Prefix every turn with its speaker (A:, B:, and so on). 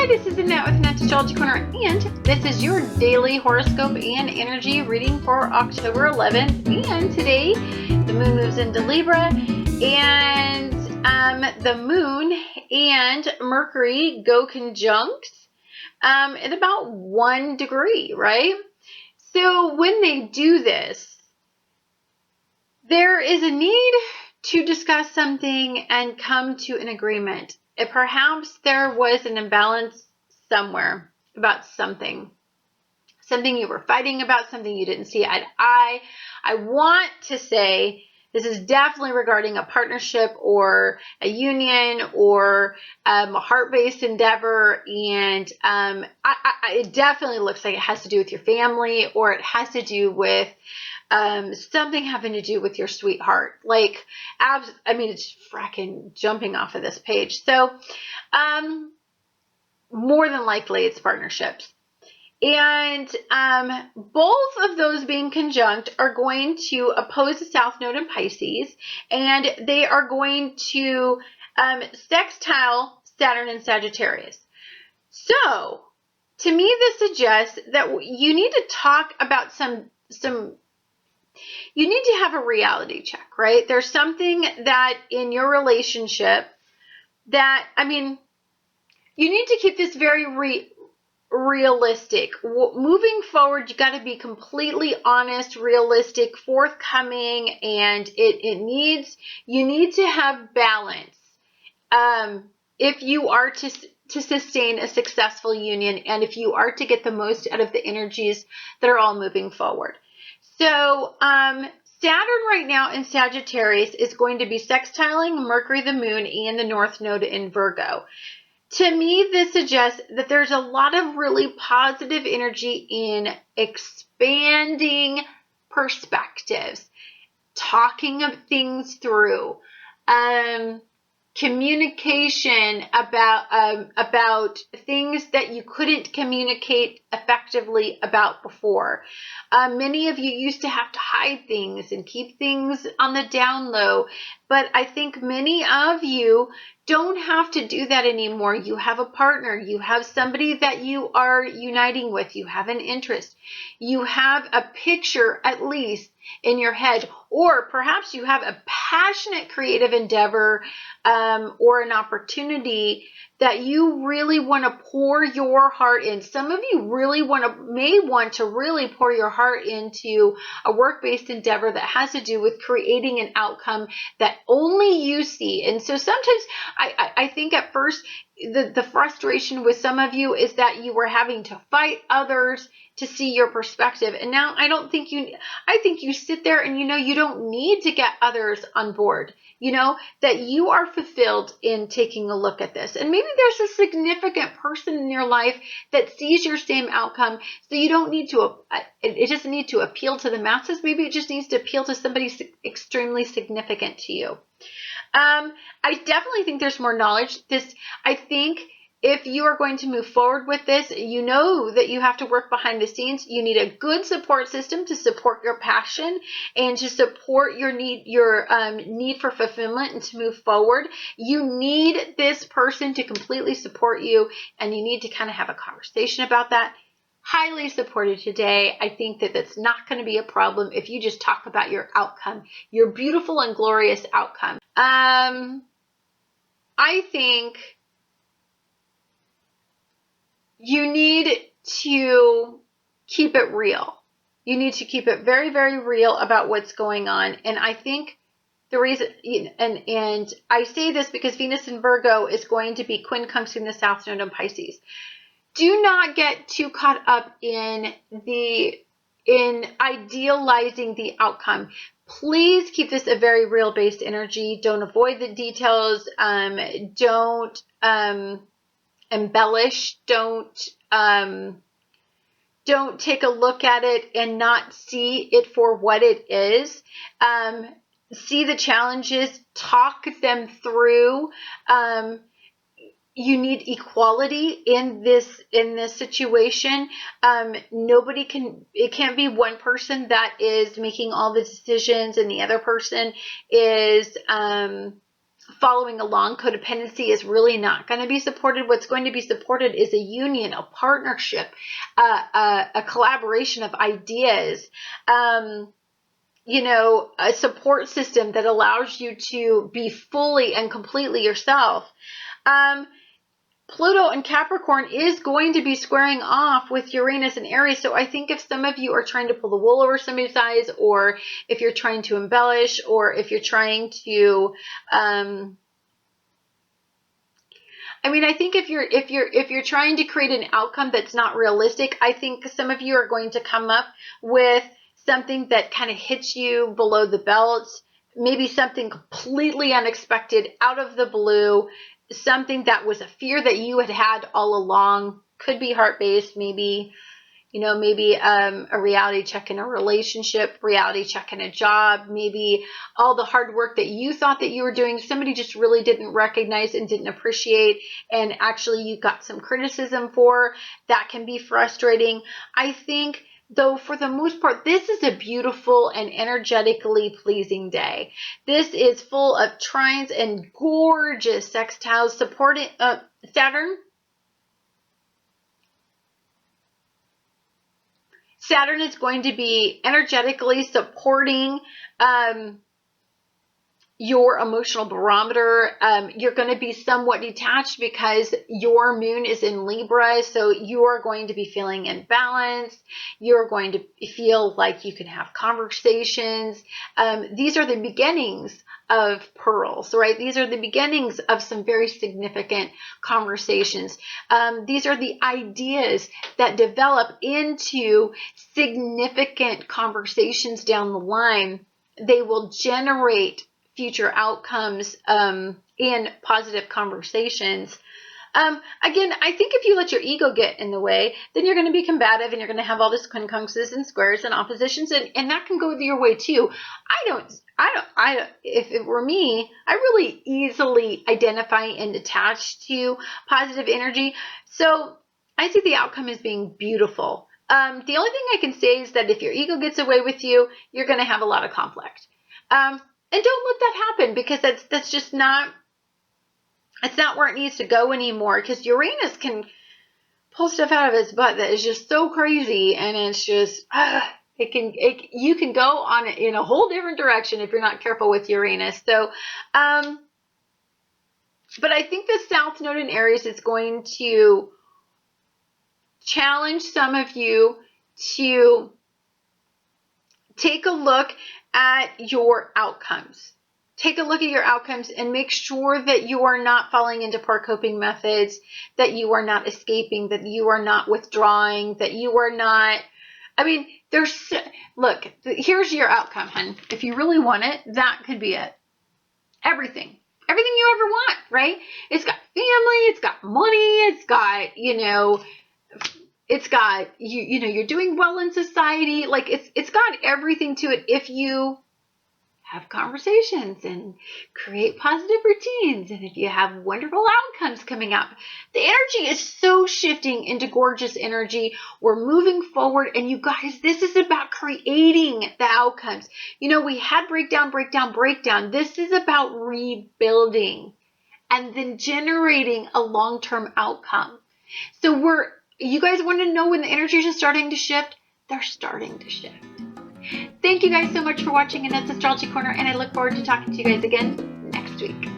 A: Hi, this is Annette with Annette's Astrology Corner, and this is your daily horoscope and energy reading for October 11th. And today, the moon moves into Libra, and the moon and Mercury go conjunct at about 1 degree, right? So when they do this, there is a need to discuss something and come to an agreement. Perhaps there was an imbalance somewhere about something you were fighting about, something you didn't see eye to eye. I want to say this is definitely regarding a partnership or a union or a heart-based endeavor, and it definitely looks like it has to do with your family, or it has to do with something having to do with your sweetheart. Like, I mean, it's fracking jumping off of this page. So, more than likely it's partnerships. And both of those being conjunct are going to oppose the South Node-Pisces, and they are going to sextile Saturn and Sagittarius. So, to me, this suggests that you need to talk about you need to have a reality check, right? There's something that in your relationship that, I mean, you need to keep this very realistic. Moving forward, you got to be completely honest, realistic, forthcoming, and you need to have balance if you are to sustain a successful union, and if you are to get the most out of the energies that are all moving forward. So, Saturn right now in Sagittarius is going to be sextiling Mercury, the moon, and the North Node in Virgo. To me, this suggests that there's a lot of really positive energy in expanding perspectives, talking of things through, communication about things that you couldn't communicate effectively about before. Many of you used to have to hide things and keep things on the down low, but I think many of you don't have to do that anymore. You have a partner, you have somebody that you are uniting with, you have an interest, you have a picture at least in your head, or perhaps you have a passionate creative endeavor or an opportunity that you really want to pour your heart in. Some of you really may want to really pour your heart into a work-based endeavor that has to do with creating an outcome that only you see. And so sometimes I think at first the frustration with some of you is that you were having to fight others to see your perspective. And now I think you sit there and you don't need to get others on board. That you are fulfilled in taking a look at this. And maybe there's a significant person in your life that sees your same outcome. So you don't need to, it doesn't need to appeal to the masses. Maybe it just needs to appeal to somebody extremely significant to you. I definitely think there's more knowledge. I think if you are going to move forward with this, you know that you have to work behind the scenes. You need a good support system to support your passion and to support your need for fulfillment and to move forward. You need this person to completely support you, and you need to kind of have a conversation about that. Highly supported today. I think that that's not going to be a problem if you just talk about your outcome, your beautiful and glorious outcome. I think you need to keep it real. You need to keep it very, very real about what's going on. And I think the reason, and I say this because Venus in Virgo is going to be quincunxing the South Node-Pisces. Do not get too caught up in idealizing the outcome. Please keep this a very real-based energy. Don't avoid the details. Don't embellish. Don't take a look at it and not see it for what it is. See the challenges. Talk them through. You need equality in this situation. It can't be one person that is making all the decisions and the other person is following along. Codependency is really not going to be supported. What's going to be supported is a union, a partnership, a collaboration of ideas, you know, a support system that allows you to be fully and completely yourself. Pluto and Capricorn is going to be squaring off with Uranus and Aries. So I think if some of you are trying to pull the wool over somebody's eyes, or if you're trying to embellish, or if you're trying to, I mean, I think if you're trying to create an outcome that's not realistic, I think some of you are going to come up with something that kind of hits you below the belt, maybe something completely unexpected out of the blue, something that was a fear that you had had all along. Could be heart-based, maybe, you know, maybe a reality check in a relationship, reality check in a job, maybe all the hard work that you thought that you were doing, somebody just really didn't recognize and didn't appreciate, and actually you got some criticism for. That can be frustrating. I think, though, for the most part, this is a beautiful and energetically pleasing day. This is full of trines and gorgeous sextiles supporting Saturn. Saturn is going to be energetically supporting your emotional barometer. You're going to be somewhat detached because your moon is in Libra, so you are going to be feeling imbalanced. You're going to feel like you can have conversations. These are the beginnings of pearls, right? These are the beginnings of some very significant conversations. These are the ideas that develop into significant conversations down the line. They will generate future outcomes in positive conversations. Again, I think if you let your ego get in the way, then you're going to be combative, and you're going to have all this quincunxes and squares and oppositions, and that can go your way too. If it were me, I really easily identify and attach to positive energy. So I see the outcome as being beautiful. The only thing I can say is that if your ego gets away with you, you're going to have a lot of conflict. And don't let that happen, because that's just not, it's not where it needs to go anymore, because Uranus can pull stuff out of its butt that is just so crazy, and it's just, you can go on it in a whole different direction if you're not careful with Uranus. So, but I think the South Node in Aries is going to challenge some of you to take a look at your outcomes. Take a look at your outcomes and make sure that you are not falling into poor coping methods, that you are not escaping, that you are not withdrawing, that you are not, I mean, look, here's your outcome, hun. If you really want it, that could be it. Everything you ever want, right? It's got family, it's got money, it's got, you know, it's got, you know, you're doing well in society. Like it's got everything to it if you have conversations and create positive routines, and if you have wonderful outcomes coming up. The energy is so shifting into gorgeous energy. We're moving forward, and you guys, this is about creating the outcomes. You know, we had breakdown. This is about rebuilding and then generating a long-term outcome. So you guys want to know when the energies are starting to shift? They're starting to shift. Thank you guys so much for watching Annette's Astrology Corner, and I look forward to talking to you guys again next week.